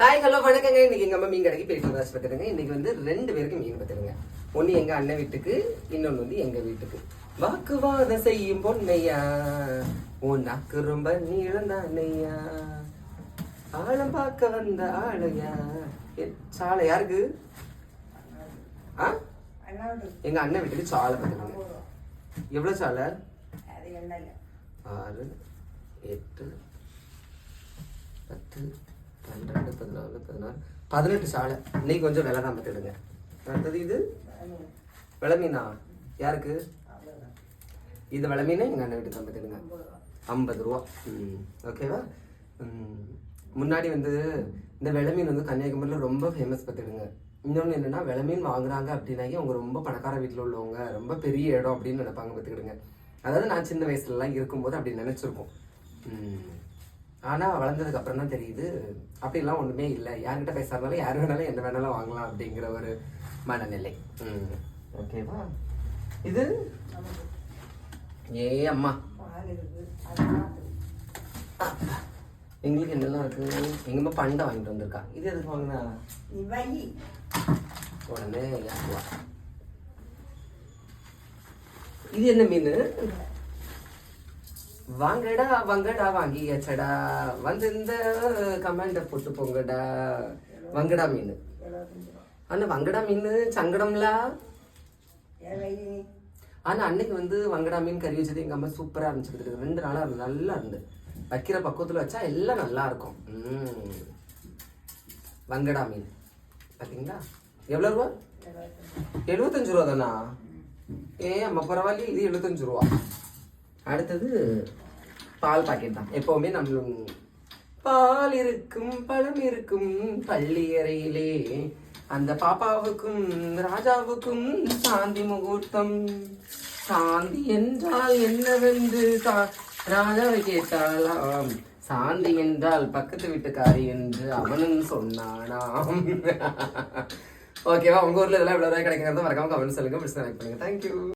Hi hello வணக்கங்க. இன்னைக்கு எங்க அம்மா மீன் கடைக்கு போயிட்டு வந்தாச்சு பார்த்துருங்க. இன்னைக்கு வந்து 2 பேருக்கு மீன் பார்த்துருங்க. ஒன்று எங்க அண்ணன் வீட்டுக்கு, இன்னொன்று வந்து எங்க வீட்டுக்கு. வாக்குவாதம் செய்யும் பொண்ணையா, உன் நாக்கு ரொம்ப நீளந்தானையா, ஆழம் பார்க்க வந்த ஆளையா. சாலை யாருக்கு? எங்க அண்ணன் வீட்டுக்கு சாலை பார்த்துருங்க. எவ்வளவு சாலை? 6, 8, 10, 12, 14, 16, 18 சாலை. இன்னைக்கு கொஞ்சம் விலை தான் பார்த்துடுங்க. அடுத்தது இது விலை மீனா யாருக்கு? இது விலை மீனா எங்கள் அண்ணன் வீட்டுக்கு பார்த்துடுங்க. 50 ரூபா. ஓகேவா? முன்னாடி வந்து இந்த விலை மீன் வந்து கன்னியாகுமரியில் ரொம்ப ஃபேமஸ் பார்த்துடுங்க. இன்னொன்று என்னென்னா, விலை மீன் வாங்குறாங்க அப்படின்னாக்கி அவங்க ரொம்ப பணக்கார வீட்டில் உள்ளவங்க, ரொம்ப பெரிய இடம் அப்படின்னு நினைப்பாங்க பார்த்துக்கிடுங்க. அதாவது நான் சின்ன வயசுலலாம் இருக்கும்போது அப்படி நினச்சிருக்கோம். ஆனால் வளர்ந்ததுக்கு அப்புறம் தான் தெரியுது அப்படிலாம் ஒன்றுமே இல்லை. யார்கிட்ட பேசுறதுனால யார் வேணாலும் என்ன வேணாலும் வாங்கலாம் அப்படிங்கிற ஒரு மனநிலை. ஓகேவா? இது ஏ அம்மா எங்களுக்கு என்னெல்லாம் இருக்கு. எங்கம்மா பண்டை வாங்கிட்டு வந்திருக்கா. இது எதுக்கு வாங்கினா? உடனே இது என்ன மீன்? வாங்கடா வங்கடா வாங்கியாச்சடா, வந்து இந்த கமெண்ட போட்டு போங்கடா. வங்கடா மீன். ஆனா வங்கடா மீன் சங்கடம்ல. ஆனா அன்னைக்கு வந்து வங்கடா மீன் கறி வச்சது எங்க அம்மா சூப்பரா இருந்துச்சு. 2 நாளா நல்லா இருந்து வைக்கிற பக்குவத்துல வச்சா எல்லாம் நல்லா இருக்கும். வங்கடா மீன் பாத்தீங்களா? எவ்வளவு ரூபா? 75 ரூபா தானா? அம்மா பரவாயில்ல, இது 75 ரூபா. அடுத்தது பால் பாக்கெட் தான். எப்பவுமே நம்மளும் பால் இருக்கும் பழம் இருக்கும் பள்ளி அறையிலே, அந்த பாப்பாவுக்கும் ராஜாவுக்கும் சாந்தி முகூர்த்தம். சாந்தி என்றால் என்னவென்று ராஜாவை கேட்டாலாம். சாந்தி என்றால் பக்கத்து வீட்டுக்காரி என்று அவனும் சொன்னானாம். ஓகேவா? உங்க ஊர்ல இதெல்லாம் எவ்வளவு ரூபாய் கிடைக்கிறது மறக்காம கமெண்ட் சொல்லுங்க. பிடிச்ச லைக் பண்ணுங்க. தேங்க்யூ.